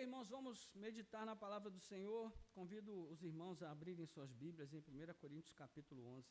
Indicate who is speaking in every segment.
Speaker 1: Irmãos, vamos meditar na palavra do Senhor. Convido os irmãos a abrirem suas Bíblias em 1 Coríntios capítulo 11.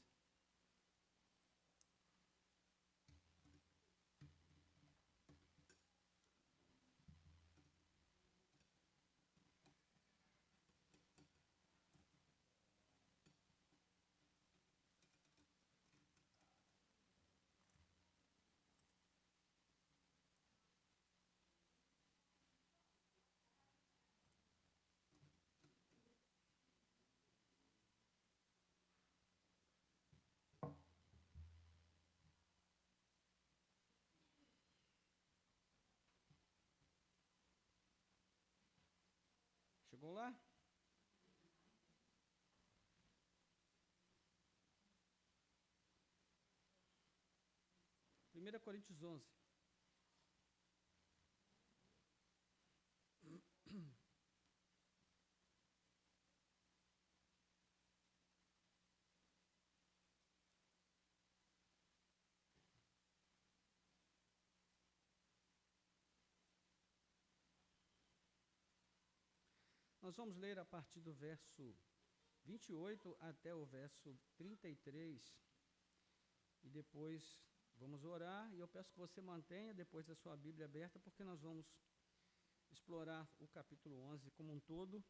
Speaker 1: Chegou lá? Primeira Coríntios 11. Nós vamos ler a partir do verso 28 até o verso 33 e depois vamos orar, e eu peço que você mantenha depois a sua Bíblia aberta, porque nós vamos explorar o capítulo 11 como um todo,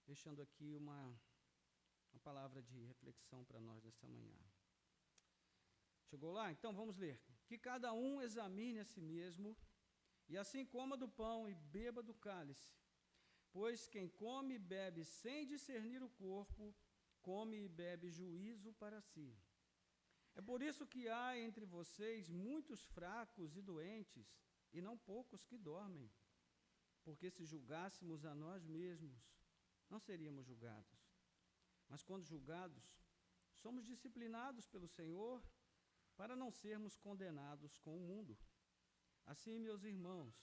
Speaker 1: deixando aqui uma palavra de reflexão para nós nesta manhã. Chegou lá? Então vamos ler. Que cada um examine a si mesmo, e assim coma do pão e beba do cálice. Pois quem come e bebe sem discernir o corpo, come e bebe juízo para si. É por isso que há entre vocês muitos fracos e doentes, e não poucos que dormem. Porque se julgássemos a nós mesmos, não seríamos julgados. Mas quando julgados, somos disciplinados pelo Senhor, para não sermos condenados com o mundo. Assim, meus irmãos,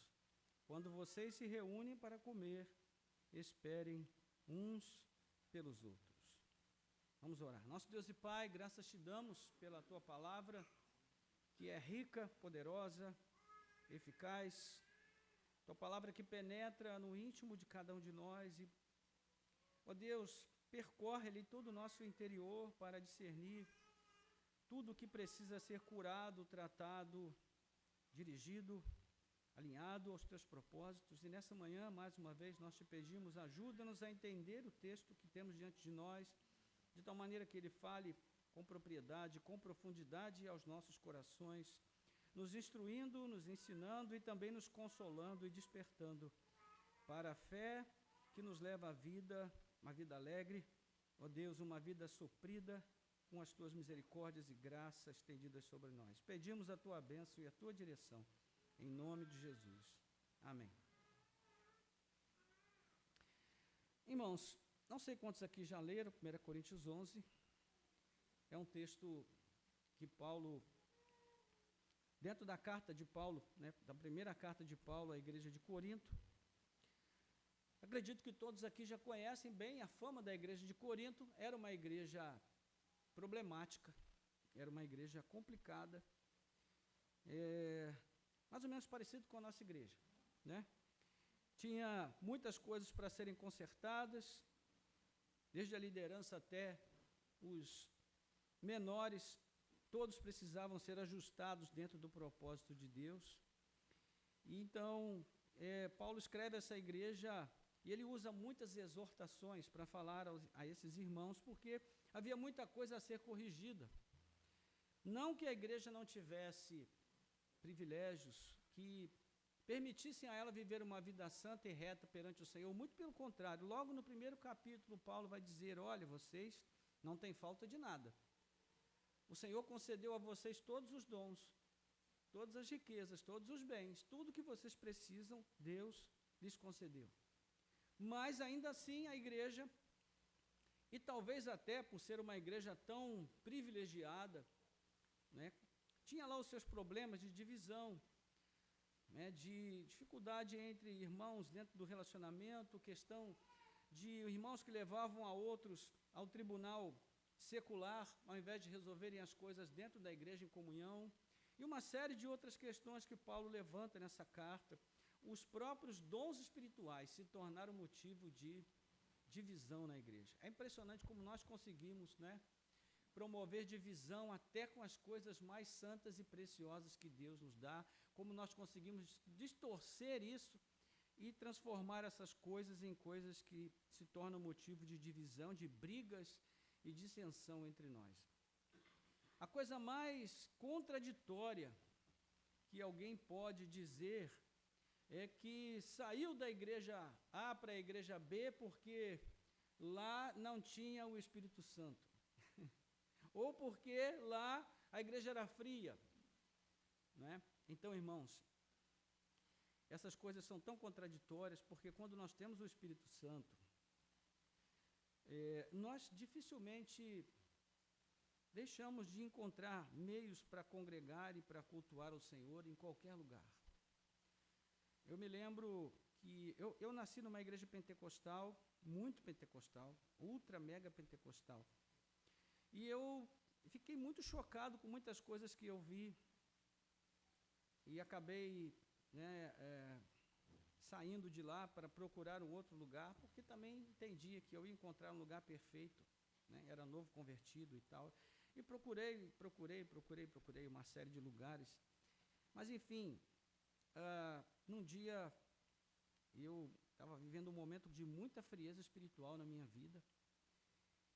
Speaker 1: quando vocês se reúnem para comer, esperem uns pelos outros. Vamos orar. Nosso Deus e Pai, graças te damos pela tua palavra, que é rica, poderosa, eficaz. Tua palavra que penetra no íntimo de cada um de nós e, ó Deus, percorre ali todo o nosso interior para discernir tudo o que precisa ser curado, tratado, dirigido, alinhado aos teus propósitos. E nessa manhã, mais uma vez, nós te pedimos, ajuda-nos a entender o texto que temos diante de nós, de tal maneira que ele fale com propriedade, com profundidade aos nossos corações, nos instruindo, nos ensinando e também nos consolando e despertando para a fé que nos leva à vida, uma vida alegre, ó Deus, uma vida suprida com as tuas misericórdias e graças estendidas sobre nós. Pedimos a tua bênção e a tua direção, em nome de Jesus. Amém. Irmãos, não sei quantos aqui já leram 1 Coríntios 11. É um texto que Paulo, dentro da carta de Paulo, da primeira carta de Paulo à igreja de Corinto, acredito que todos aqui já conhecem bem a fama da igreja de Corinto. Era uma igreja problemática, era uma igreja complicada, mais ou menos parecido com a nossa igreja, né? Tinha muitas coisas para serem consertadas, desde a liderança até os menores, todos precisavam ser ajustados dentro do propósito de Deus. E então, Paulo escreve essa igreja e ele usa muitas exortações para falar a esses irmãos, porque havia muita coisa a ser corrigida. Não que a igreja não tivesse privilégios que permitissem a ela viver uma vida santa e reta perante o Senhor, muito pelo contrário. Logo no primeiro capítulo, Paulo vai dizer, olha, vocês não têm falta de nada. O Senhor concedeu a vocês todos os dons, todas as riquezas, todos os bens, tudo que vocês precisam, Deus lhes concedeu. Mas ainda assim a igreja, e talvez até por ser uma igreja tão privilegiada, né, tinha lá os seus problemas de divisão, de dificuldade entre irmãos dentro do relacionamento, questão de irmãos que levavam a outros ao tribunal secular, ao invés de resolverem as coisas dentro da igreja em comunhão, e uma série de outras questões que Paulo levanta nessa carta, os próprios dons espirituais se tornaram motivo de divisão na igreja. É impressionante como nós conseguimos, né, promover divisão até com as coisas mais santas e preciosas que Deus nos dá, como nós conseguimos distorcer isso e transformar essas coisas em coisas que se tornam motivo de divisão, de brigas e dissensão entre nós. A coisa mais contraditória que alguém pode dizer é que saiu da igreja A para a igreja B porque lá não tinha o Espírito Santo. Ou porque lá a igreja era fria. Né? Então, irmãos, essas coisas são tão contraditórias porque quando nós temos o Espírito Santo, nós dificilmente deixamos de encontrar meios para congregar e para cultuar o Senhor em qualquer lugar. Eu me lembro que eu nasci numa igreja pentecostal, muito pentecostal, ultra mega pentecostal. E eu fiquei muito chocado com muitas coisas que eu vi e acabei, né, saindo de lá para procurar um outro lugar, porque também entendia que eu ia encontrar um lugar perfeito, né, era novo convertido e tal. E procurei uma série de lugares. Mas, enfim, num dia eu estava vivendo um momento de muita frieza espiritual na minha vida.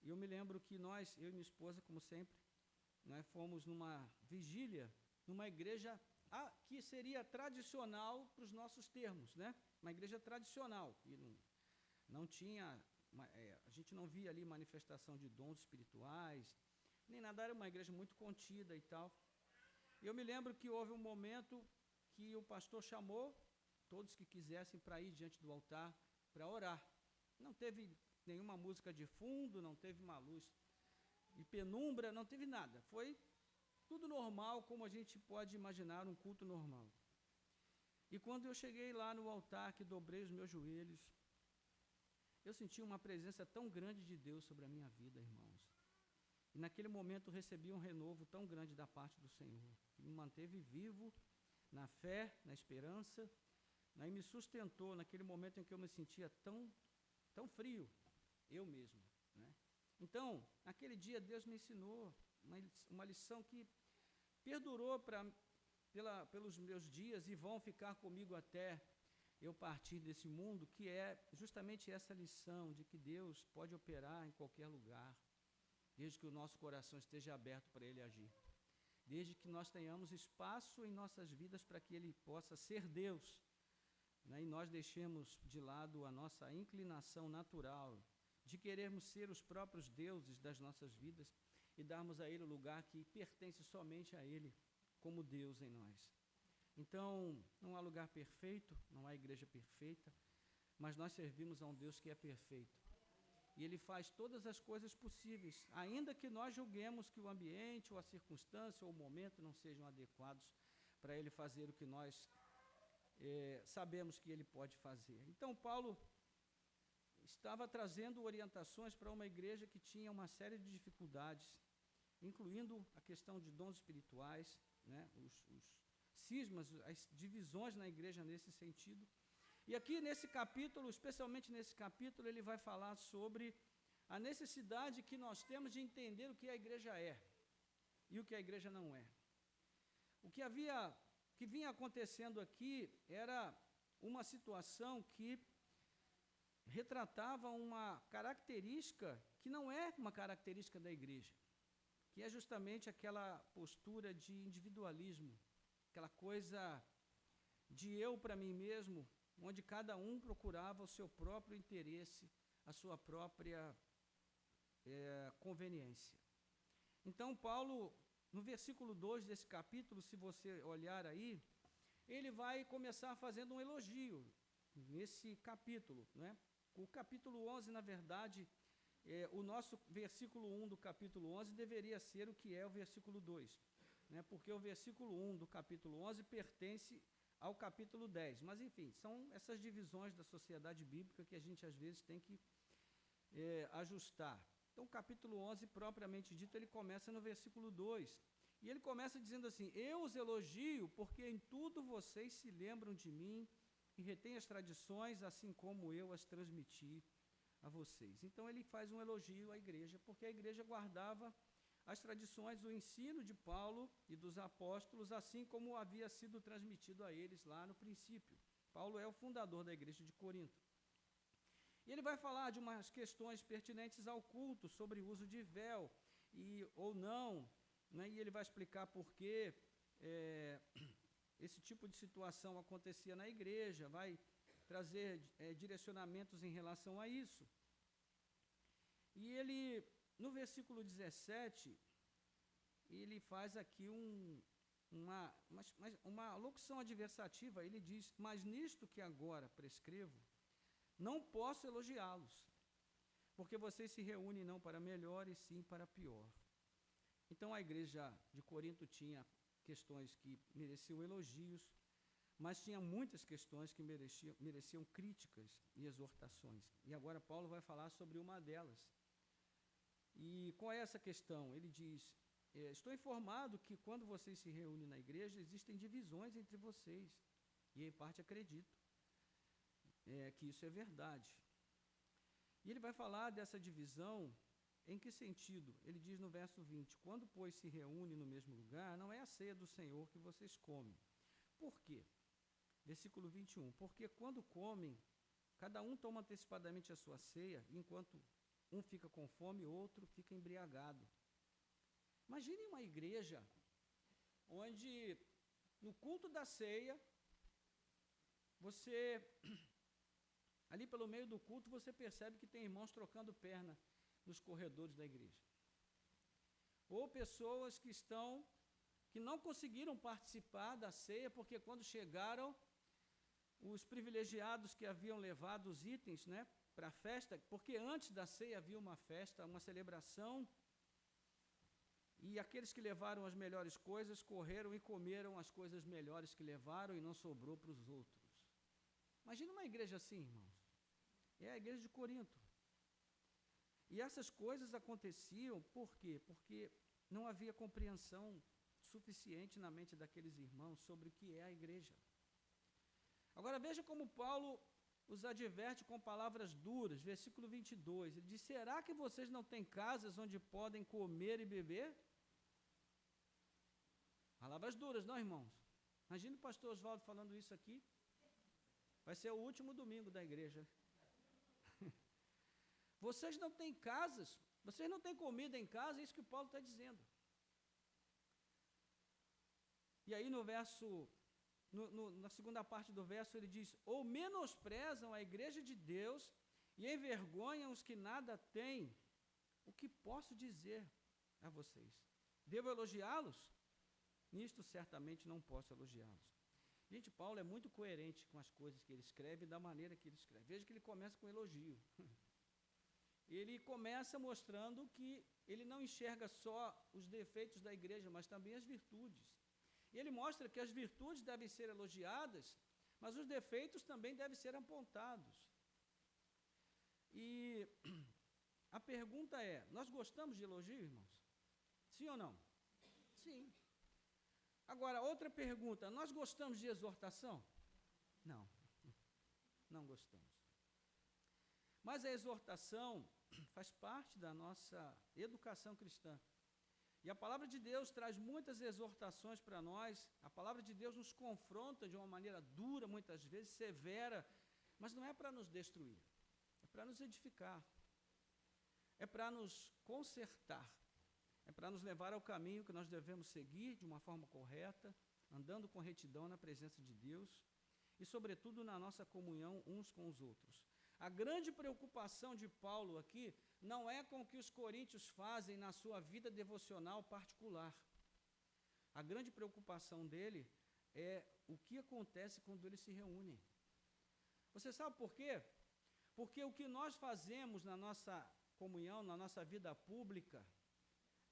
Speaker 1: E eu me lembro que eu e minha esposa, como sempre, fomos numa vigília, numa igreja que seria tradicional para os nossos termos, né? Uma igreja tradicional, que não tinha, a gente não via ali manifestação de dons espirituais, nem nada, era uma igreja muito contida e tal. E eu me lembro que houve um momento que o pastor chamou todos que quisessem para ir diante do altar para orar. Não teve nenhuma música de fundo, não teve uma luz de penumbra, não teve nada. Foi tudo normal, como a gente pode imaginar um culto normal. E quando eu cheguei lá no altar, que dobrei os meus joelhos, eu senti uma presença tão grande de Deus sobre a minha vida, irmãos. E naquele momento recebi um renovo tão grande da parte do Senhor, que me manteve vivo na fé, na esperança, e me sustentou naquele momento em que eu me sentia tão frio, eu mesmo. Né? Então, naquele dia Deus me ensinou uma lição que perdurou pelos meus dias e vão ficar comigo até eu partir desse mundo, que é justamente essa lição de que Deus pode operar em qualquer lugar, desde que o nosso coração esteja aberto para Ele agir. Desde que nós tenhamos espaço em nossas vidas para que Ele possa ser Deus, né? E nós deixemos de lado a nossa inclinação natural de querermos ser os próprios deuses das nossas vidas e darmos a Ele o lugar que pertence somente a Ele, como Deus em nós. Então, não há lugar perfeito, não há igreja perfeita, mas nós servimos a um Deus que é perfeito. E Ele faz todas as coisas possíveis, ainda que nós julguemos que o ambiente, ou a circunstância, ou o momento não sejam adequados para Ele fazer o que nós sabemos que Ele pode fazer. Então, Paulo estava trazendo orientações para uma igreja que tinha uma série de dificuldades, incluindo a questão de dons espirituais, né, os cismas, as divisões na igreja nesse sentido. E aqui nesse capítulo, especialmente nesse capítulo, ele vai falar sobre a necessidade que nós temos de entender o que a igreja é e o que a igreja não é. O que vinha acontecendo aqui era uma situação que retratava uma característica que não é uma característica da igreja, que é justamente aquela postura de individualismo, aquela coisa de eu para mim mesmo, onde cada um procurava o seu próprio interesse, a sua própria conveniência. Então, Paulo, no versículo 2 desse capítulo, se você olhar aí, ele vai começar fazendo um elogio nesse capítulo, né? O capítulo 11, na verdade, o nosso versículo 1 do capítulo 11 deveria ser o que é o versículo 2, né? Porque o versículo 1 do capítulo 11 pertence ao capítulo 10. Mas, enfim, são essas divisões da sociedade bíblica que a gente, às vezes, tem que ajustar. Então, o capítulo 11, propriamente dito, ele começa no versículo 2. E ele começa dizendo assim: eu os elogio porque em tudo vocês se lembram de mim e retém as tradições, assim como eu as transmiti a vocês. Então ele faz um elogio à igreja, porque a igreja guardava as tradições, o ensino de Paulo e dos apóstolos, assim como havia sido transmitido a eles lá no princípio. Paulo é o fundador da igreja de Corinto. E ele vai falar de umas questões pertinentes ao culto, sobre o uso de véu ou não, né? E ele vai explicar por que esse tipo de situação acontecia na igreja, vai trazer direcionamentos em relação a isso. E ele, no versículo 17, ele faz aqui uma locução adversativa. Ele diz: mas nisto que agora prescrevo, não posso elogiá-los, porque vocês se reúnem não para melhor, e sim para pior. Então a igreja de Corinto tinha questões que mereciam elogios, mas tinha muitas questões que mereciam críticas e exortações. E agora Paulo vai falar sobre uma delas. E qual é essa questão? Ele diz: estou informado que quando vocês se reúnem na igreja, existem divisões entre vocês, e em parte acredito que isso é verdade. E ele vai falar dessa divisão. Em que sentido? Ele diz no verso 20: quando, pois, se reúne no mesmo lugar, não é a ceia do Senhor que vocês comem. Por quê? Versículo 21, porque quando comem, cada um toma antecipadamente a sua ceia, enquanto um fica com fome, o outro fica embriagado. Imagine uma igreja onde, no culto da ceia, você, ali pelo meio do culto, você percebe que tem irmãos trocando perna nos corredores da igreja. Ou pessoas que não conseguiram participar da ceia, porque quando chegaram, os privilegiados que haviam levado os itens, né, para a festa, porque antes da ceia havia uma festa, uma celebração, e aqueles que levaram as melhores coisas correram e comeram as coisas melhores que levaram, e não sobrou para os outros. Imagina uma igreja assim, irmãos. É a igreja de Corinto. E essas coisas aconteciam, por quê? Porque não havia compreensão suficiente na mente daqueles irmãos sobre o que é a igreja. Agora veja como Paulo os adverte com palavras duras, versículo 22, ele diz: será que vocês não têm casas onde podem comer e beber? Palavras duras, não, irmãos? Imagina o pastor Oswaldo falando isso aqui. Vai ser o último domingo da igreja. Vocês não têm casas, vocês não têm comida em casa, é isso que Paulo está dizendo. E aí no verso, na segunda parte do verso, ele diz: ou menosprezam a igreja de Deus e envergonham os que nada têm, o que posso dizer a vocês? Devo elogiá-los? Nisto certamente não posso elogiá-los. Gente, Paulo é muito coerente com as coisas que ele escreve e da maneira que ele escreve. Veja que ele começa com elogio. Ele começa mostrando que ele não enxerga só os defeitos da igreja, mas também as virtudes. E ele mostra que as virtudes devem ser elogiadas, mas os defeitos também devem ser apontados. E a pergunta é: nós gostamos de elogio, irmãos? Sim ou não? Sim. Agora, outra pergunta: nós gostamos de exortação? Não, não gostamos. Mas a exortação faz parte da nossa educação cristã. E a palavra de Deus traz muitas exortações para nós. A palavra de Deus nos confronta de uma maneira dura, muitas vezes, severa, mas não é para nos destruir, é para nos edificar, é para nos consertar, é para nos levar ao caminho que nós devemos seguir de uma forma correta, andando com retidão na presença de Deus e, sobretudo, na nossa comunhão uns com os outros. A grande preocupação de Paulo aqui não é com o que os coríntios fazem na sua vida devocional particular. A grande preocupação dele é o que acontece quando eles se reúnem. Você sabe por quê? Porque o que nós fazemos na nossa comunhão, na nossa vida pública,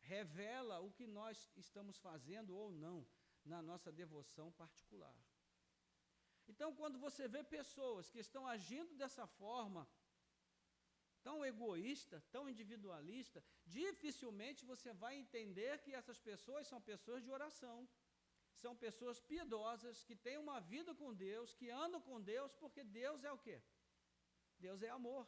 Speaker 1: revela o que nós estamos fazendo ou não na nossa devoção particular. Então, quando você vê pessoas que estão agindo dessa forma, tão egoísta, tão individualista, dificilmente você vai entender que essas pessoas são pessoas de oração. são pessoas piedosas, que têm uma vida com Deus, que andam com Deus, porque Deus é o quê? Deus é amor.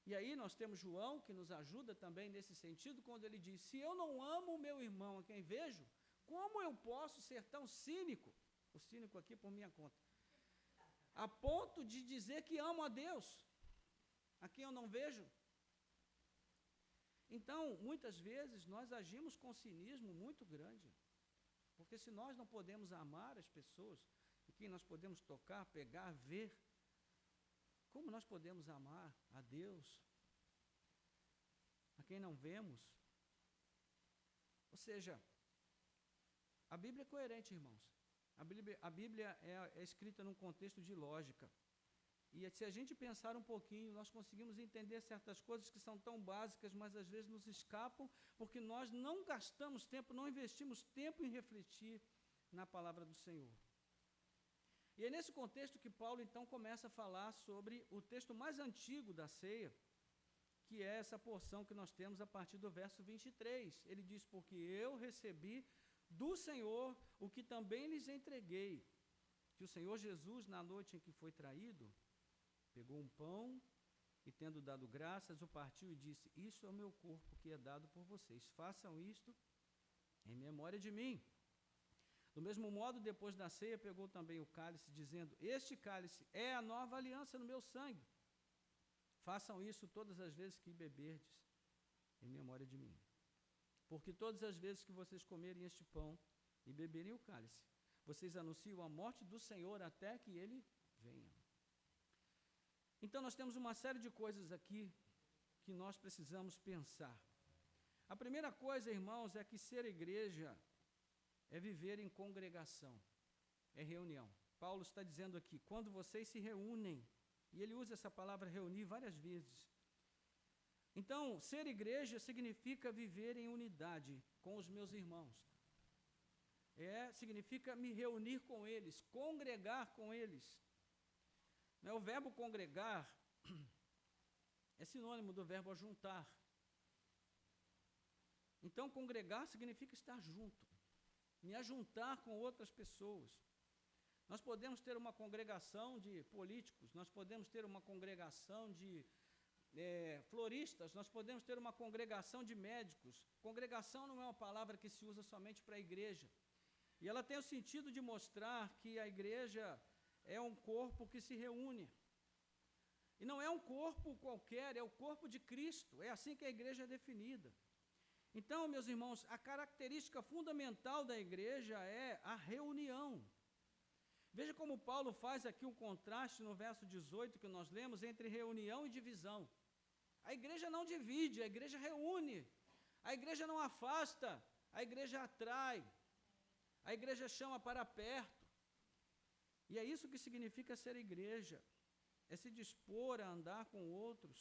Speaker 1: E aí nós temos João, que nos ajuda também nesse sentido, quando ele diz, se eu não amo o meu irmão a quem vejo, como eu posso ser tão cínico? O cínico aqui por minha conta. A ponto de dizer que amo a Deus, a quem eu não vejo. Então, muitas vezes, nós agimos com cinismo muito grande. Porque se nós não podemos amar as pessoas, em quem nós podemos tocar, pegar, ver, como nós podemos amar a Deus, a quem não vemos? Ou seja, a Bíblia é coerente, irmãos. A Bíblia é escrita num contexto de lógica. E se a gente pensar um pouquinho, nós conseguimos entender certas coisas que são tão básicas, mas às vezes nos escapam, porque nós não gastamos tempo, não investimos tempo em refletir na palavra do Senhor. E é nesse contexto que Paulo, então, começa a falar sobre o texto mais antigo da ceia, que é essa porção que nós temos a partir do verso 23. Ele diz, porque eu recebi do Senhor o que também lhes entreguei, que o Senhor Jesus, na noite em que foi traído, pegou um pão e, tendo dado graças, o partiu e disse, isso é o meu corpo que é dado por vocês, façam isto em memória de mim. Do mesmo modo, depois da ceia, pegou também o cálice, dizendo, este cálice é a nova aliança no meu sangue. Façam isso todas as vezes que beberdes, em memória de mim. Porque todas as vezes que vocês comerem este pão e beberem o cálice, vocês anunciam a morte do Senhor até que Ele venha. Então, nós temos uma série de coisas aqui que nós precisamos pensar. A primeira coisa, irmãos, é que ser igreja é viver em congregação, é reunião. Paulo está dizendo aqui, quando vocês se reúnem, e ele usa essa palavra reunir várias vezes. Então, ser igreja significa viver em unidade com os meus irmãos. Significa me reunir com eles, congregar com eles. O verbo congregar é sinônimo do verbo ajuntar. Então, congregar significa estar junto, me ajuntar com outras pessoas. Nós podemos ter uma congregação de políticos, nós podemos ter uma congregação de floristas, nós podemos ter uma congregação de médicos. Congregação não é uma palavra que se usa somente para a igreja. E ela tem o sentido de mostrar que a igreja é um corpo que se reúne. E não é um corpo qualquer, é o corpo de Cristo. É assim que a igreja é definida. Então, meus irmãos, a característica fundamental da igreja é a reunião. Veja como Paulo faz aqui um contraste no verso 18 que nós lemos entre reunião e divisão. A igreja não divide, a igreja reúne. A igreja não afasta, a igreja atrai. A igreja chama para perto. E é isso que significa ser igreja. É se dispor a andar com outros,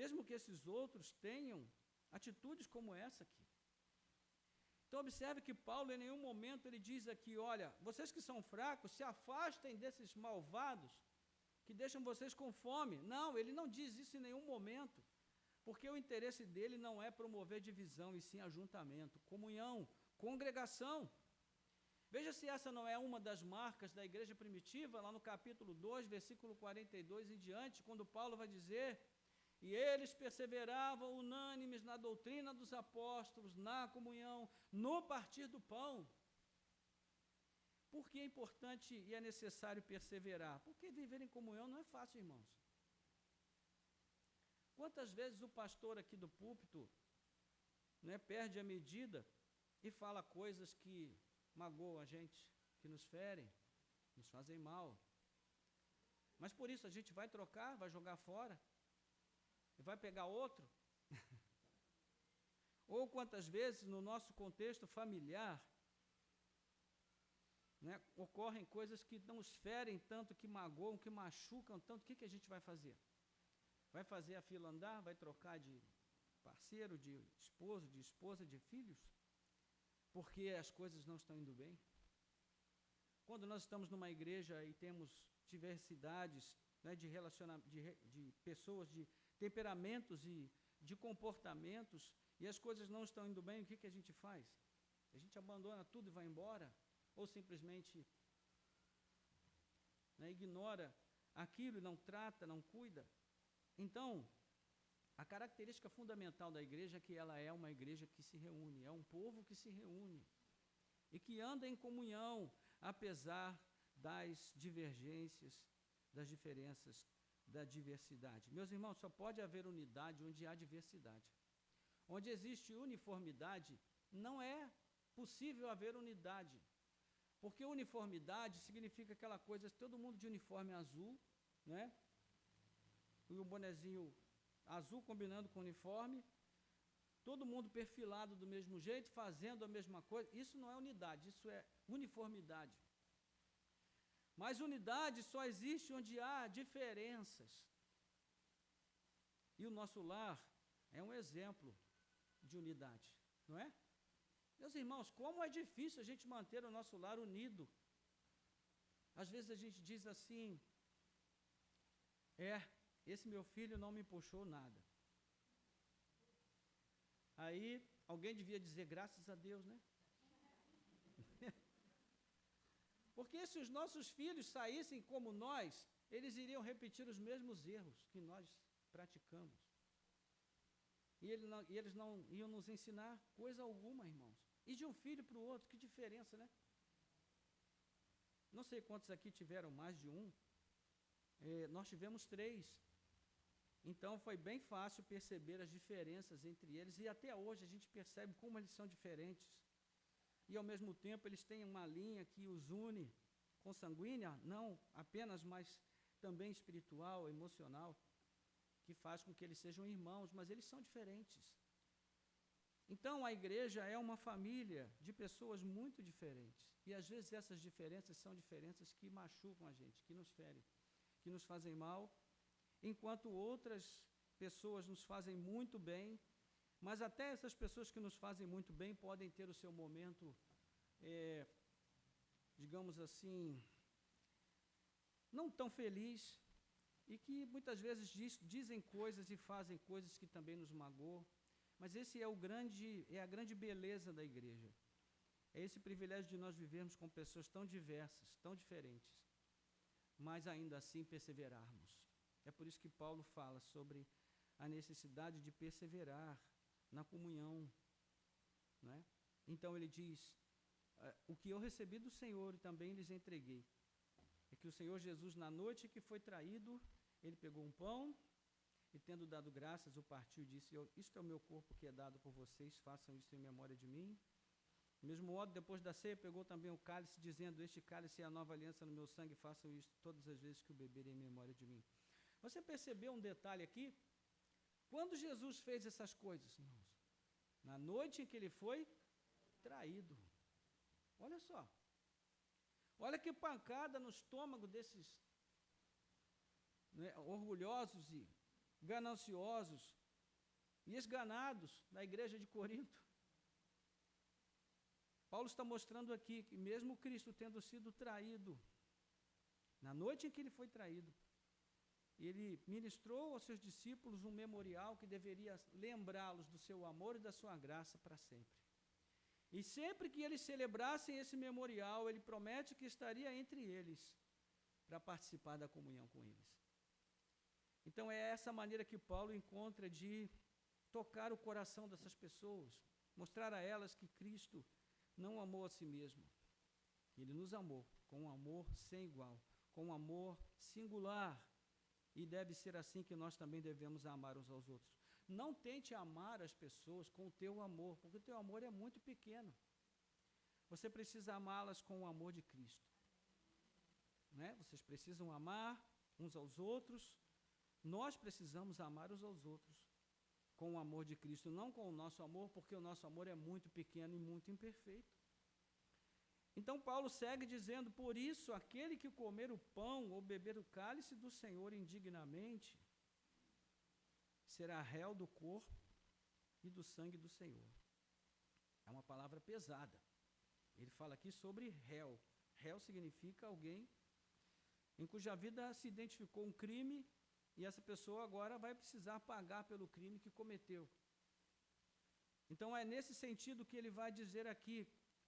Speaker 1: mesmo que esses outros tenham atitudes como essa aqui. Então, observe que Paulo, em nenhum momento, ele diz aqui, olha, vocês que são fracos, se afastem desses malvados que deixam vocês com fome. Não, ele não diz isso em nenhum momento, porque o interesse dele não é promover divisão, e sim ajuntamento, comunhão, congregação. Veja se essa não é uma das marcas da igreja primitiva, lá no capítulo 2, versículo 42 em diante, quando Paulo vai dizer, e eles perseveravam unânimes na doutrina dos apóstolos, na comunhão, no partir do pão. Por que é importante e é necessário perseverar? Porque viver em comunhão não é fácil, irmãos. Quantas vezes o pastor aqui do púlpito perde a medida e fala coisas que magoam a gente, que nos ferem, nos fazem mal. Mas por isso a gente vai trocar, vai jogar fora, e vai pegar outro. Ou quantas vezes no nosso contexto familiar, ocorrem coisas que não os ferem tanto, que magoam, que machucam tanto. O que a gente vai fazer? Vai fazer a fila andar? Vai trocar de parceiro, de esposo, de esposa, de filhos? Porque as coisas não estão indo bem? Quando nós estamos numa igreja e temos diversidades de relacionamento, de pessoas, de temperamentos e de comportamentos, e as coisas não estão indo bem, o que a gente faz? A gente abandona tudo e vai embora, ou simplesmente, né, ignora aquilo e não trata, não cuida. Então, a característica fundamental da igreja é que ela é uma igreja que se reúne, é um povo que se reúne e que anda em comunhão, apesar das divergências, das diferenças, da diversidade. Meus irmãos, só pode haver unidade onde há diversidade. Onde existe uniformidade, não é possível haver unidade. Porque uniformidade significa aquela coisa, todo mundo de uniforme azul, né? E o bonezinho azul combinando com o uniforme, todo mundo perfilado do mesmo jeito, fazendo a mesma coisa. Isso não é unidade, isso é uniformidade. Mas unidade só existe onde há diferenças. E o nosso lar é um exemplo de unidade, não é? Meus irmãos, como é difícil a gente manter o nosso lar unido. Às vezes a gente diz assim, esse meu filho não me puxou nada. Aí alguém devia dizer, graças a Deus, né? Porque se os nossos filhos saíssem como nós, eles iriam repetir os mesmos erros que nós praticamos. E eles não iam nos ensinar coisa alguma, irmãos. E de um filho para o outro, que diferença, né? Não sei quantos aqui tiveram mais de um. Nós tivemos 3. Então foi bem fácil perceber as diferenças entre eles. E até hoje a gente percebe como eles são diferentes. E ao mesmo tempo eles têm uma linha que os une consanguínea, não apenas, mas também espiritual, emocional, que faz com que eles sejam irmãos, mas eles são diferentes. Então a igreja é uma família de pessoas muito diferentes. E às vezes essas diferenças são diferenças que machucam a gente, que nos ferem, que nos fazem mal, enquanto outras pessoas nos fazem muito bem, mas até essas pessoas que nos fazem muito bem podem ter o seu momento, digamos assim, não tão feliz, e que muitas vezes dizem coisas e fazem coisas que também nos magoam. Mas esse é a grande beleza da igreja. É esse privilégio de nós vivermos com pessoas tão diversas, tão diferentes, mas ainda assim perseverarmos. É por isso que Paulo fala sobre a necessidade de perseverar na comunhão, né? Então ele diz, o que eu recebi do Senhor e também lhes entreguei, é que o Senhor Jesus, na noite que foi traído, ele pegou um pão e, tendo dado graças, o partiu e disse, isto é o meu corpo que é dado por vocês, façam isso em memória de mim. Do mesmo modo, depois da ceia, pegou também o cálice, dizendo, este cálice é a nova aliança no meu sangue, façam isso todas as vezes que o beberem em memória de mim. Você percebeu um detalhe aqui? Quando Jesus fez essas coisas, irmãos? Na noite em que ele foi traído. Olha só. Olha que pancada no estômago desses, né, orgulhosos e gananciosos e esganados da igreja de Corinto. Paulo está mostrando aqui que mesmo Cristo tendo sido traído, na noite em que ele foi traído, ele ministrou aos seus discípulos um memorial que deveria lembrá-los do seu amor e da sua graça para sempre. E sempre que eles celebrassem esse memorial, ele promete que estaria entre eles para participar da comunhão com eles. Então é essa maneira que Paulo encontra de tocar o coração dessas pessoas, mostrar a elas que Cristo não amou a si mesmo. Ele nos amou com um amor sem igual, com um amor singular. E deve ser assim que nós também devemos amar uns aos outros. Não tente amar as pessoas com o teu amor, porque o teu amor é muito pequeno. Você precisa amá-las com o amor de Cristo, né? Vocês precisam amar uns aos outros. Nós precisamos amar uns aos outros com o amor de Cristo, não com o nosso amor, porque o nosso amor é muito pequeno e muito imperfeito. Então Paulo segue dizendo, por isso, aquele que comer o pão ou beber o cálice do Senhor indignamente, será réu do corpo e do sangue do Senhor. É uma palavra pesada. Ele fala aqui sobre réu. Réu significa alguém em cuja vida se identificou um crime e essa pessoa agora vai precisar pagar pelo crime que cometeu. Então é nesse sentido que ele vai dizer aqui,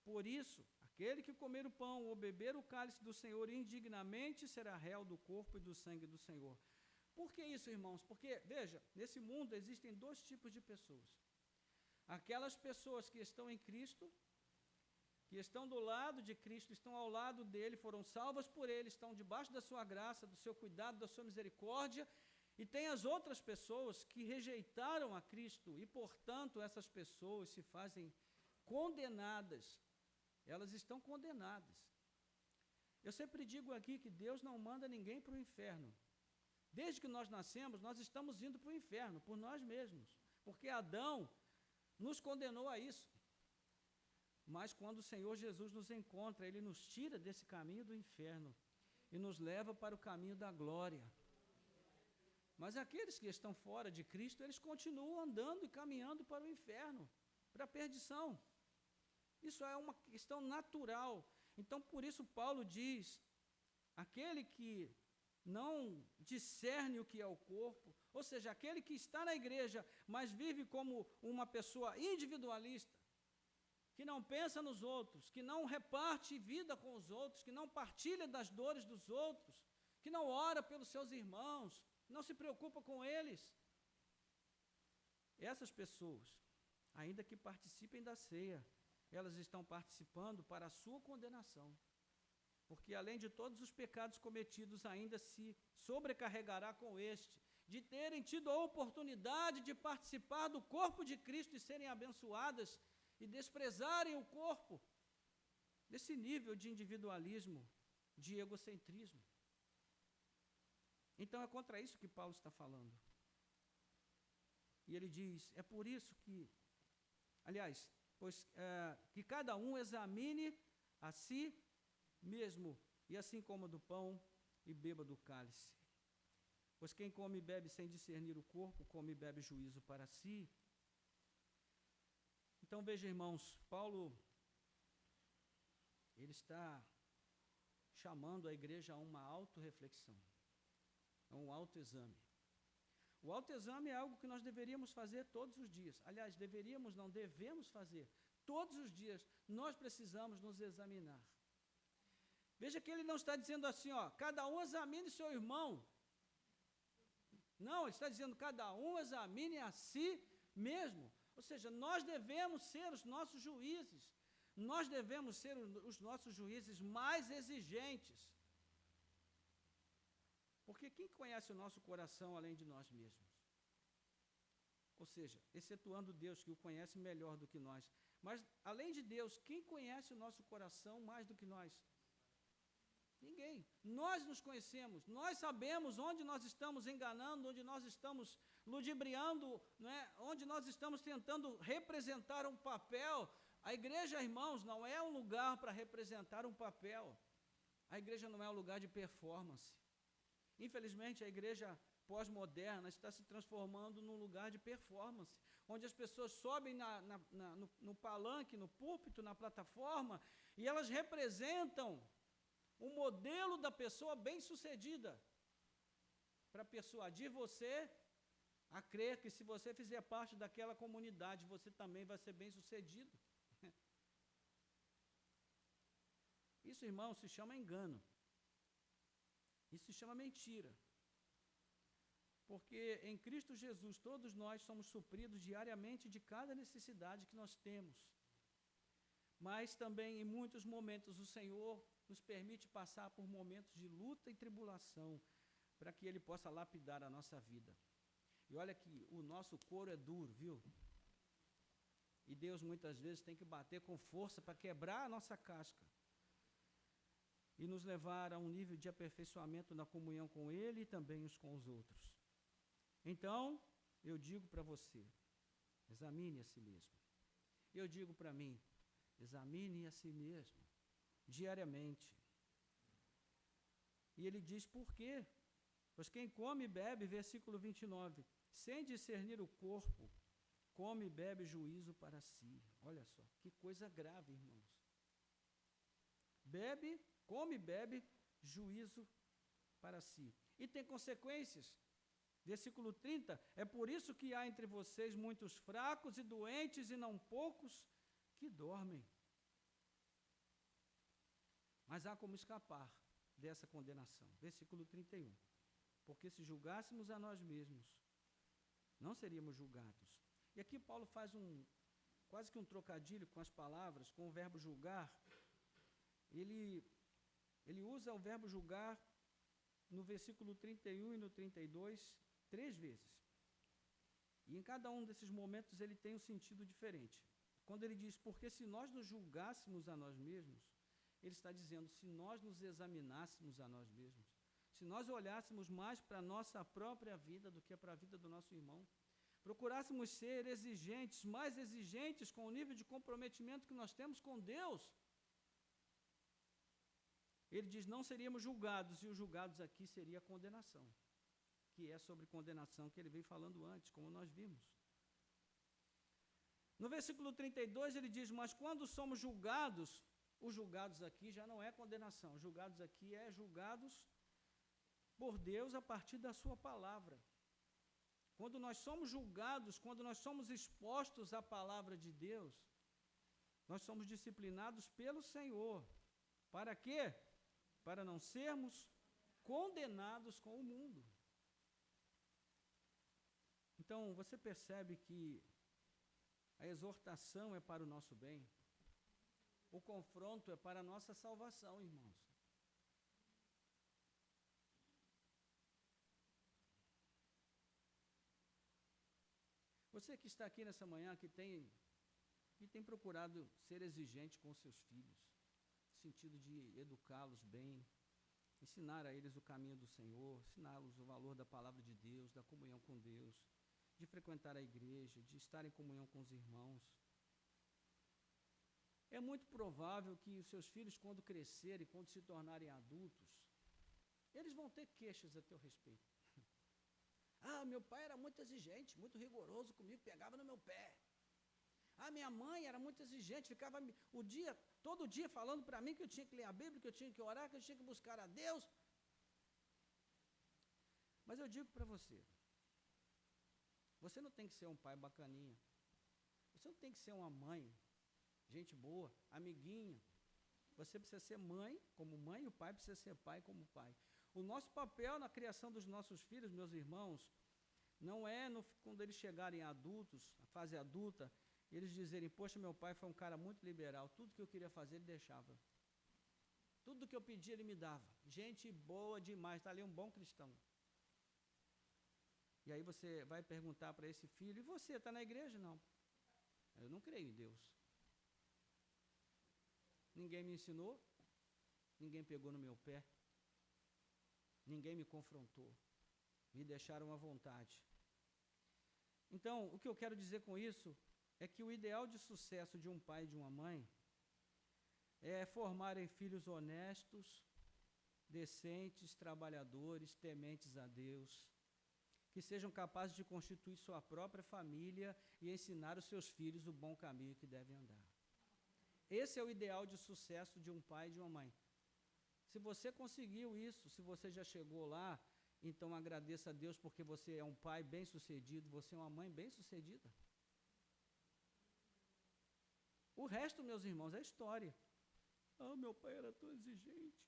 Speaker 1: Por isso, aquele que comer o pão ou beber o cálice do Senhor indignamente será réu do corpo e do sangue do Senhor. Por que isso, irmãos? Porque, veja, nesse mundo existem dois tipos de pessoas. Aquelas pessoas que estão em Cristo, que estão do lado de Cristo, estão ao lado dele, foram salvas por ele, estão debaixo da sua graça, do seu cuidado, da sua misericórdia, e tem as outras pessoas que rejeitaram a Cristo, e, portanto, essas pessoas se fazem condenadas. Elas estão condenadas. Eu sempre digo aqui que Deus não manda ninguém para o inferno. Desde que nós nascemos, nós estamos indo para o inferno, por nós mesmos, porque Adão nos condenou a isso. Mas quando o Senhor Jesus nos encontra, Ele nos tira desse caminho do inferno e nos leva para o caminho da glória. Mas aqueles que estão fora de Cristo, eles continuam andando e caminhando para o inferno, para a perdição. Isso é uma questão natural. Então, por isso Paulo diz, aquele que não discerne o que é o corpo, ou seja, aquele que está na igreja, mas vive como uma pessoa individualista, que não pensa nos outros, que não reparte vida com os outros, que não partilha das dores dos outros, que não ora pelos seus irmãos, não se preocupa com eles. Essas pessoas, ainda que participem da ceia, elas estão participando para a sua condenação. Porque além de todos os pecados cometidos, ainda se sobrecarregará com este, de terem tido a oportunidade de participar do corpo de Cristo e serem abençoadas e desprezarem o corpo, desse nível de individualismo, de egocentrismo. Então é contra isso que Paulo está falando. E ele diz, é por isso que, aliás, que cada um examine a si mesmo, e assim coma do pão e beba do cálice. Pois quem come e bebe sem discernir o corpo, come e bebe juízo para si. Então veja, irmãos, Paulo, ele está chamando a igreja a uma autorreflexão, a um autoexame. O autoexame é algo que nós deveríamos fazer todos os dias. Aliás, deveríamos, não, devemos fazer. Todos os dias nós precisamos nos examinar. Veja que ele não está dizendo assim, ó, cada um examine seu irmão. Não, ele está dizendo, cada um examine a si mesmo. Ou seja, nós devemos ser os nossos juízes. Nós devemos ser os nossos juízes mais exigentes. Porque quem conhece o nosso coração além de nós mesmos? Ou seja, excetuando Deus, que o conhece melhor do que nós. Mas, além de Deus, quem conhece o nosso coração mais do que nós? Ninguém. Nós nos conhecemos, nós sabemos onde nós estamos enganando, onde nós estamos ludibriando, não é? Onde nós estamos tentando representar um papel. A igreja, irmãos, não é um lugar para representar um papel. A igreja não é um lugar de performance. Infelizmente, a igreja pós-moderna está se transformando num lugar de performance, onde as pessoas sobem no palanque, no púlpito, na plataforma, e elas representam o modelo da pessoa bem-sucedida, para persuadir você a crer que se você fizer parte daquela comunidade, você também vai ser bem-sucedido. Isso, irmão, se chama engano. Isso se chama mentira. Porque em Cristo Jesus, todos nós somos supridos diariamente de cada necessidade que nós temos. Mas também, em muitos momentos, o Senhor nos permite passar por momentos de luta e tribulação, para que Ele possa lapidar a nossa vida. E olha que o nosso couro é duro, viu? E Deus muitas vezes tem que bater com força para quebrar a nossa casca e nos levar a um nível de aperfeiçoamento na comunhão com Ele e também uns com os outros. Então, eu digo para você, examine a si mesmo. Eu digo para mim, examine a si mesmo, diariamente. E ele diz por quê? Pois quem come e bebe, versículo 29, sem discernir o corpo, come e bebe juízo para si. Olha só, que coisa grave, irmãos. Come e bebe juízo para si. E tem consequências. Versículo 30, é por isso que há entre vocês muitos fracos e doentes e não poucos que dormem. Mas há como escapar dessa condenação. Versículo 31. Porque se julgássemos a nós mesmos, não seríamos julgados. E aqui Paulo faz quase que um trocadilho com as palavras, com o verbo julgar. Ele usa o verbo julgar no versículo 31 e no 32, 3 vezes. E em cada um desses momentos ele tem um sentido diferente. Quando ele diz, porque se nós nos julgássemos a nós mesmos, ele está dizendo, se nós nos examinássemos a nós mesmos, se nós olhássemos mais para a nossa própria vida do que para a vida do nosso irmão, procurássemos ser exigentes, mais exigentes com o nível de comprometimento que nós temos com Deus, ele diz, não seríamos julgados, e os julgados aqui seria a condenação, que é sobre condenação que ele vem falando antes, como nós vimos. No versículo 32 ele diz, mas quando somos julgados, os julgados aqui já não é condenação, os julgados aqui é julgados por Deus a partir da sua palavra. Quando nós somos julgados, quando nós somos expostos à palavra de Deus, nós somos disciplinados pelo Senhor. Para quê? Para não sermos condenados com o mundo. Então, você percebe que a exortação é para o nosso bem, o confronto é para a nossa salvação, irmãos. Você que está aqui nessa manhã, que tem procurado ser exigente com seus filhos, no sentido de educá-los bem, ensinar a eles o caminho do Senhor, ensiná-los o valor da palavra de Deus, da comunhão com Deus, de frequentar a igreja, de estar em comunhão com os irmãos. É muito provável que os seus filhos, quando crescerem, quando se tornarem adultos, eles vão ter queixas a teu respeito. Ah, meu pai era muito exigente, muito rigoroso comigo, pegava no meu pé. Ah, minha mãe era muito exigente, ficava todo dia falando para mim que eu tinha que ler a Bíblia, que eu tinha que orar, que eu tinha que buscar a Deus. Mas eu digo para você, você não tem que ser um pai bacaninha, você não tem que ser uma mãe, gente boa, amiguinha. Você precisa ser mãe como mãe e o pai precisa ser pai como pai. O nosso papel na criação dos nossos filhos, meus irmãos, não é quando eles chegarem adultos, a fase adulta, eles dizerem, poxa, meu pai foi um cara muito liberal, tudo que eu queria fazer ele deixava. Tudo que eu pedia ele me dava. Gente boa demais, está ali um bom cristão. E aí você vai perguntar para esse filho, e você, está na igreja? Não. Eu não creio em Deus. Ninguém me ensinou, ninguém pegou no meu pé, ninguém me confrontou, me deixaram à vontade. Então, o que eu quero dizer com isso é que o ideal de sucesso de um pai e de uma mãe é formarem filhos honestos, decentes, trabalhadores, tementes a Deus, que sejam capazes de constituir sua própria família e ensinar os seus filhos o bom caminho que devem andar. Esse é o ideal de sucesso de um pai e de uma mãe. Se você conseguiu isso, se você já chegou lá, então agradeça a Deus porque você é um pai bem-sucedido, você é uma mãe bem-sucedida. O resto, meus irmãos, é história. Ah, meu pai era tão exigente,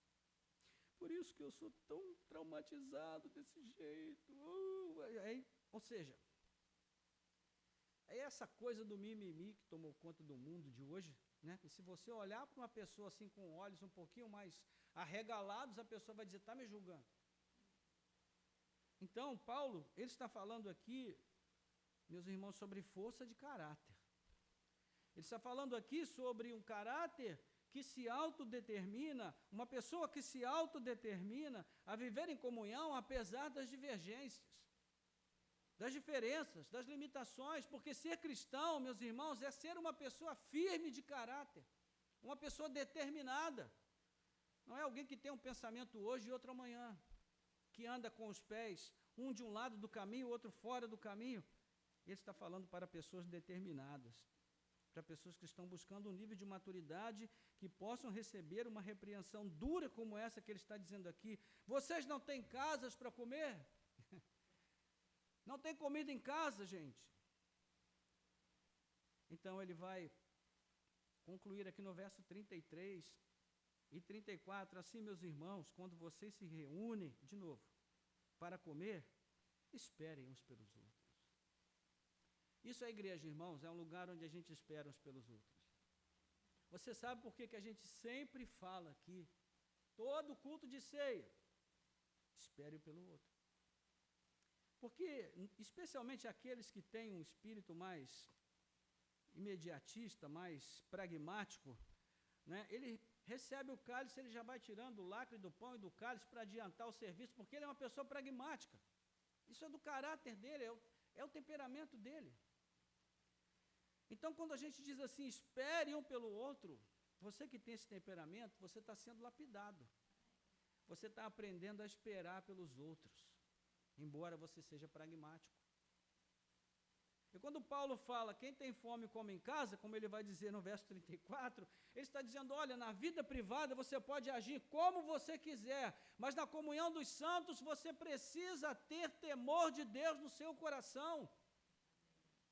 Speaker 1: por isso que eu sou tão traumatizado desse jeito. Ou seja, é essa coisa do mimimi que tomou conta do mundo de hoje, né? E se você olhar para uma pessoa assim com olhos um pouquinho mais arregalados, a pessoa vai dizer, está me julgando. Então, Paulo, ele está falando aqui, meus irmãos, sobre força de caráter. Ele está falando aqui sobre um caráter que se autodetermina, uma pessoa que se autodetermina a viver em comunhão apesar das divergências, das diferenças, das limitações, porque ser cristão, meus irmãos, é ser uma pessoa firme de caráter, uma pessoa determinada. Não é alguém que tem um pensamento hoje e outro amanhã, que anda com os pés, um de um lado do caminho, o outro fora do caminho. Ele está falando para pessoas determinadas, para pessoas que estão buscando um nível de maturidade que possam receber uma repreensão dura como essa que ele está dizendo aqui. Vocês não têm casas para comer? Não tem comida em casa, gente? Então ele vai concluir aqui no verso 33, e 34, assim, meus irmãos, quando vocês se reúnem, de novo, para comer, esperem uns pelos outros. Isso é igreja, irmãos, é um lugar onde a gente espera uns pelos outros. Você sabe por que a gente sempre fala aqui, todo culto de ceia, espere pelo outro. Porque, especialmente aqueles que têm um espírito mais imediatista, mais pragmático, né, ele recebe o cálice, ele já vai tirando o lacre do pão e do cálice para adiantar o serviço, porque ele é uma pessoa pragmática. Isso é do caráter dele, é o temperamento dele. Então, quando a gente diz assim, espere um pelo outro, você que tem esse temperamento, você está sendo lapidado. Você está aprendendo a esperar pelos outros, embora você seja pragmático. E quando Paulo fala, quem tem fome come em casa, como ele vai dizer no verso 34, ele está dizendo, olha, na vida privada você pode agir como você quiser, mas na comunhão dos santos você precisa ter temor de Deus no seu coração.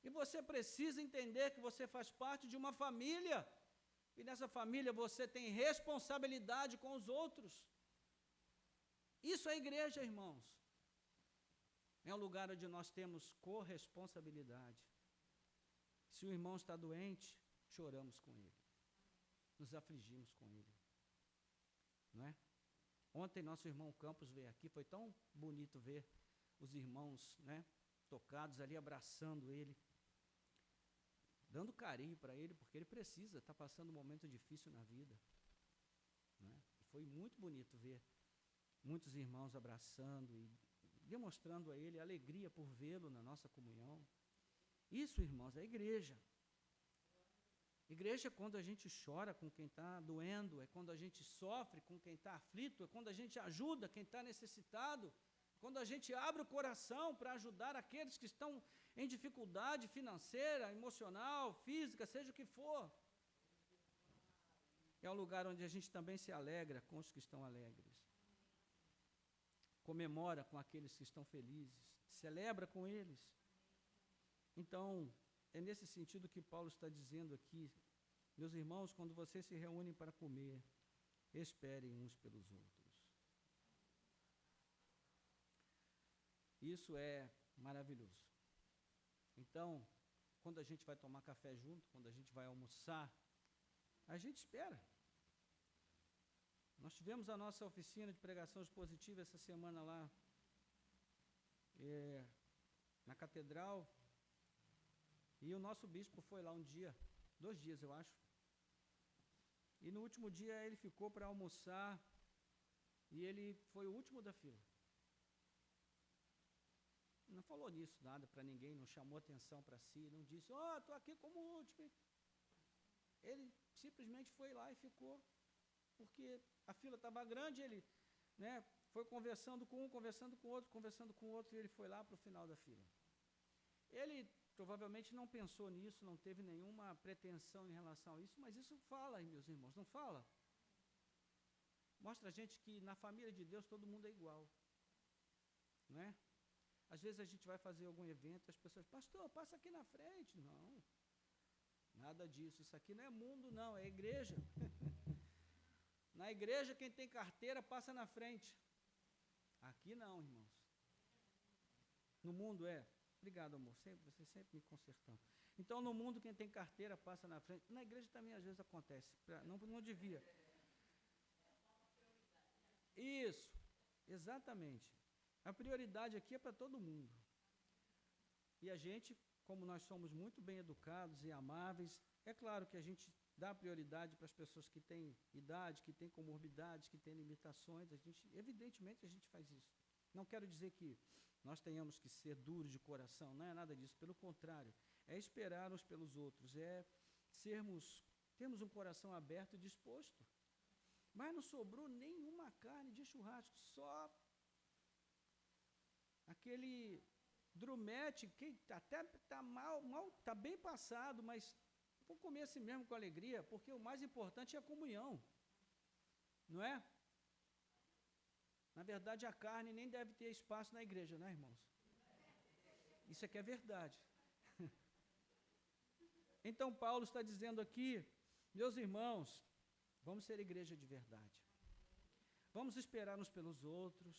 Speaker 1: E você precisa entender que você faz parte de uma família, e nessa família você tem responsabilidade com os outros. Isso é igreja, irmãos. É um lugar onde nós temos corresponsabilidade. Se o irmão está doente, choramos com ele. Nos afligimos com ele. Não é? Ontem nosso irmão Campos veio aqui, foi tão bonito ver os irmãos, né, tocados ali, abraçando ele, dando carinho para ele, porque ele precisa, está passando um momento difícil na vida. Não é? Foi muito bonito ver muitos irmãos abraçando e demonstrando a ele alegria por vê-lo na nossa comunhão. Isso, irmãos, é igreja. Igreja é quando a gente chora com quem está doendo, é quando a gente sofre com quem está aflito, é quando a gente ajuda quem está necessitado, quando a gente abre o coração para ajudar aqueles que estão em dificuldade financeira, emocional, física, seja o que for. É um lugar onde a gente também se alegra com os que estão alegres. Comemora com aqueles que estão felizes, celebra com eles. Então, é nesse sentido que Paulo está dizendo aqui, meus irmãos, quando vocês se reúnem para comer, esperem uns pelos outros. Isso é maravilhoso. Então, quando a gente vai tomar café junto, quando a gente vai almoçar, a gente espera. Nós tivemos a nossa oficina de pregação expositiva essa semana lá na catedral, e o nosso bispo foi lá um dia, 2 dias eu acho, e no último dia ele ficou para almoçar, e ele foi o último da fila. Não falou nisso nada para ninguém, não chamou atenção para si, não disse, estou aqui como último. Ele simplesmente foi lá e ficou, porque a fila estava grande, ele, né, foi conversando com um, conversando com o outro, e ele foi lá para o final da fila. Ele provavelmente não pensou nisso, não teve nenhuma pretensão em relação a isso, mas isso fala, meus irmãos, não fala? Mostra a gente que na família de Deus todo mundo é igual, não é? Às vezes a gente vai fazer algum evento, as pessoas, pastor, passa aqui na frente. Não, nada disso, isso aqui não é mundo não, é igreja. Na igreja quem tem carteira passa na frente. Aqui não, irmãos. No mundo é, obrigado amor, você sempre me consertando. Então no mundo quem tem carteira passa na frente, na igreja também às vezes acontece, não devia. Isso, exatamente. A prioridade aqui é para todo mundo. E a gente, como nós somos muito bem educados e amáveis, é claro que a gente dá prioridade para as pessoas que têm idade, que têm comorbidades, que têm limitações. Evidentemente a gente faz isso. Não quero dizer que nós tenhamos que ser duros de coração, não é nada disso. Pelo contrário, é esperar uns pelos outros, termos um coração aberto e disposto. Mas não sobrou nenhuma carne de churrasco, só aquele drumete que até está está bem passado, mas vou comer assim mesmo com alegria, porque o mais importante é a comunhão, não é? Na verdade, a carne nem deve ter espaço na igreja, né, irmãos? Isso aqui é verdade. Então, Paulo está dizendo aqui, meus irmãos, Vamos ser igreja de verdade. Vamos esperar uns pelos outros.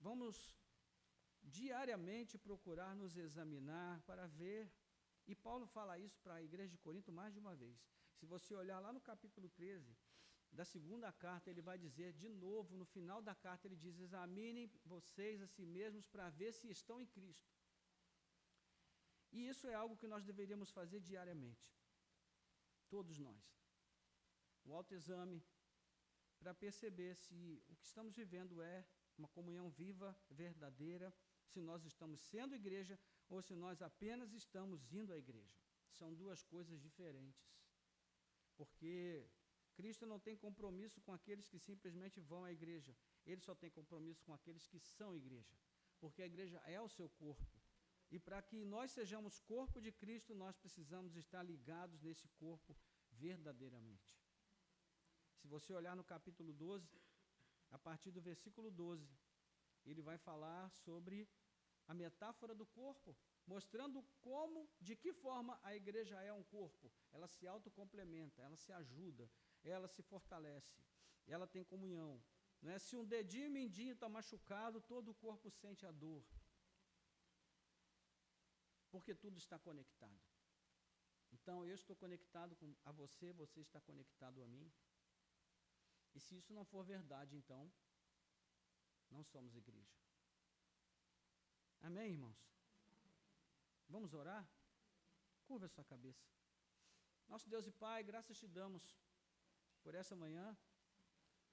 Speaker 1: Vamos diariamente procurar nos examinar para ver. E Paulo fala isso para a igreja de Corinto mais de uma vez. Se você olhar lá no capítulo 13 da segunda carta, ele vai dizer de novo, no final da carta, ele diz: examinem vocês a si mesmos para ver se estão em Cristo. E isso é algo que nós deveríamos fazer diariamente. Todos nós. O autoexame, para perceber se o que estamos vivendo é uma comunhão viva, verdadeira, se nós estamos sendo igreja ou se nós apenas estamos indo à igreja. São duas coisas diferentes. Porque Cristo não tem compromisso com aqueles que simplesmente vão à igreja. Ele só tem compromisso com aqueles que são igreja. Porque a igreja é o seu corpo. E para que nós sejamos corpo de Cristo, nós precisamos estar ligados nesse corpo verdadeiramente. Se você olhar no capítulo 12, a partir do versículo 12, ele vai falar sobre a metáfora do corpo, mostrando como, de que forma a igreja é um corpo. Ela se autocomplementa, ela se ajuda, ela se fortalece, ela tem comunhão. Não é? Se um dedinho mindinho está machucado, todo o corpo sente a dor. Porque tudo está conectado. Então, eu estou conectado a você, você está conectado a mim. E se isso não for verdade, então, não somos igreja. Amém, irmãos? Vamos orar? Curva a sua cabeça. Nosso Deus e Pai, graças te damos por essa manhã,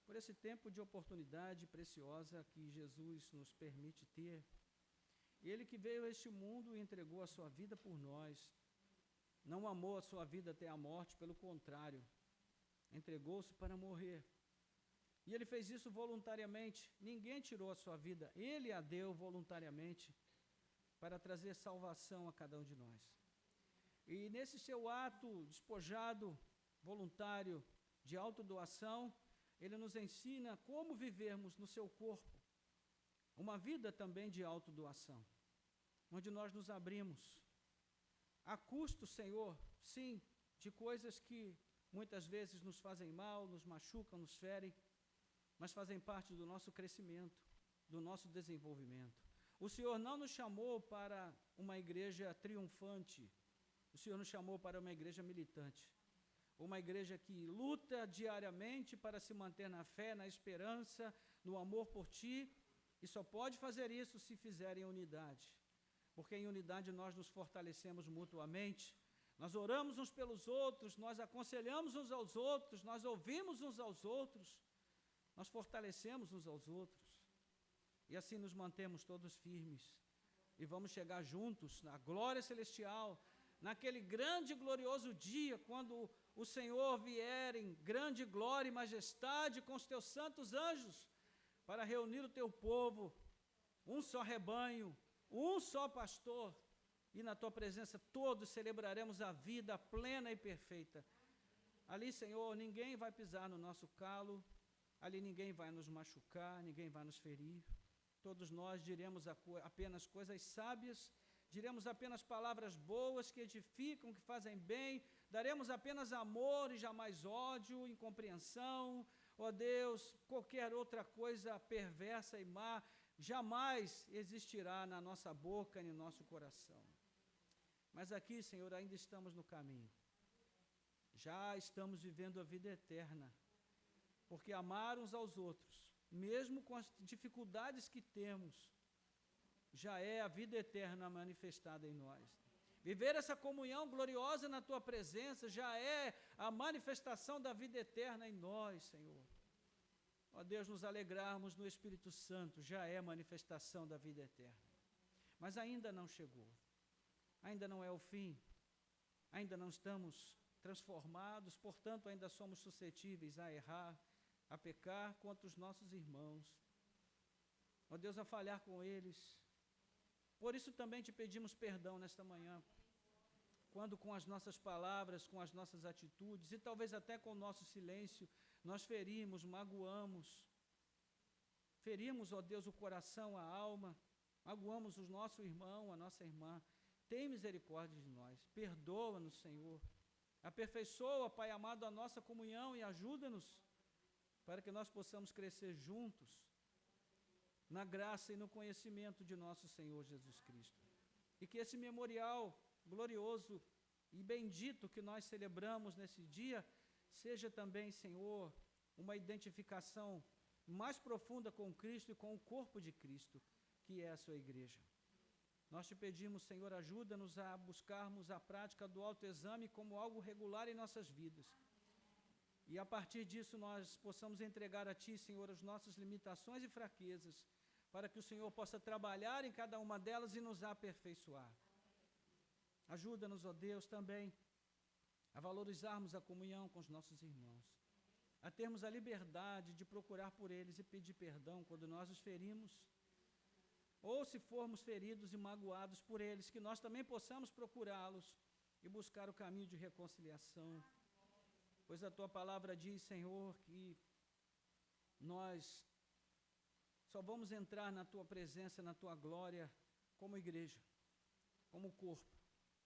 Speaker 1: por esse tempo de oportunidade preciosa que Jesus nos permite ter. Ele que veio a este mundo e entregou a sua vida por nós, não amou a sua vida até a morte, pelo contrário, entregou-se para morrer. E ele fez isso voluntariamente, ninguém tirou a sua vida, ele a deu voluntariamente para trazer salvação a cada um de nós. E nesse seu ato despojado, voluntário, de autodoação, ele nos ensina como vivermos no seu corpo, uma vida também de autodoação, onde nós nos abrimos, a custo, Senhor, sim, de coisas que muitas vezes nos fazem mal, nos machucam, nos ferem, mas fazem parte do nosso crescimento, do nosso desenvolvimento. O Senhor não nos chamou para uma igreja triunfante, o Senhor nos chamou para uma igreja militante, uma igreja que luta diariamente para se manter na fé, na esperança, no amor por Ti, e só pode fazer isso se fizer em unidade, porque em unidade nós nos fortalecemos mutuamente, nós oramos uns pelos outros, nós aconselhamos uns aos outros, nós ouvimos uns aos outros, nós fortalecemos uns aos outros, e assim nos mantemos todos firmes, e vamos chegar juntos na glória celestial, naquele grande e glorioso dia, quando o Senhor vier em grande glória e majestade com os teus santos anjos, para reunir o teu povo, um só rebanho, um só pastor, e na tua presença todos celebraremos a vida plena e perfeita. Ali, Senhor, ninguém vai pisar no nosso calo, ali ninguém vai nos machucar, ninguém vai nos ferir. Todos nós diremos apenas coisas sábias, diremos apenas palavras boas que edificam, que fazem bem, daremos apenas amor e jamais ódio, incompreensão. Ó Deus, qualquer outra coisa perversa e má jamais existirá na nossa boca e no nosso coração. Mas aqui, Senhor, ainda estamos no caminho. Já estamos vivendo a vida eterna, porque amar uns aos outros, mesmo com as dificuldades que temos, já é a vida eterna manifestada em nós. Viver essa comunhão gloriosa na Tua presença já é a manifestação da vida eterna em nós, Senhor. Ó Deus, nos alegrarmos no Espírito Santo já é manifestação da vida eterna. Mas ainda não chegou. Ainda não é o fim. Ainda não estamos transformados, portanto ainda somos suscetíveis a errar, a pecar contra os nossos irmãos. Ó Deus, a falhar com eles. Por isso também te pedimos perdão nesta manhã, quando com as nossas palavras, com as nossas atitudes e talvez até com o nosso silêncio, nós ferimos, magoamos, ó Deus, o coração, a alma, magoamos o nosso irmão, a nossa irmã. Tem misericórdia de nós, perdoa-nos, Senhor, Aperfeiçoa, Pai amado, a nossa comunhão e ajuda-nos para que nós possamos crescer juntos na graça e no conhecimento de nosso Senhor Jesus Cristo. E que esse memorial glorioso e bendito que nós celebramos nesse dia seja também, Senhor, uma identificação mais profunda com Cristo e com o corpo de Cristo, que é a sua igreja. Nós te pedimos, Senhor, ajuda-nos a buscarmos a prática do autoexame como algo regular em nossas vidas. E a partir disso nós possamos entregar a Ti, Senhor, as nossas limitações e fraquezas, para que o Senhor possa trabalhar em cada uma delas e nos aperfeiçoar. Ajuda-nos, ó Deus, também a valorizarmos a comunhão com os nossos irmãos, a termos a liberdade de procurar por eles e pedir perdão quando nós os ferimos, ou se formos feridos e magoados por eles, que nós também possamos procurá-los e buscar o caminho de reconciliação. Pois a Tua palavra diz, Senhor, que nós só vamos entrar na Tua presença, na Tua glória, como igreja, como corpo,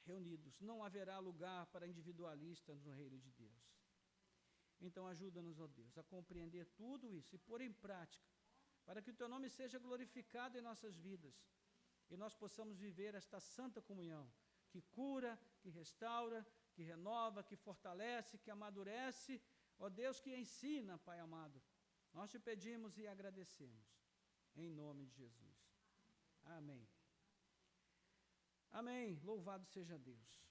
Speaker 1: reunidos. Não haverá lugar para individualistas no reino de Deus. Então ajuda-nos, ó Deus, a compreender tudo isso e pôr em prática, para que o Teu nome seja glorificado em nossas vidas e nós possamos viver esta santa comunhão, que cura, que restaura, que renova, que fortalece, que amadurece, ó Deus, que ensina, Pai amado. Nós te pedimos e agradecemos, em nome de Jesus. Amém. Amém. Louvado seja Deus.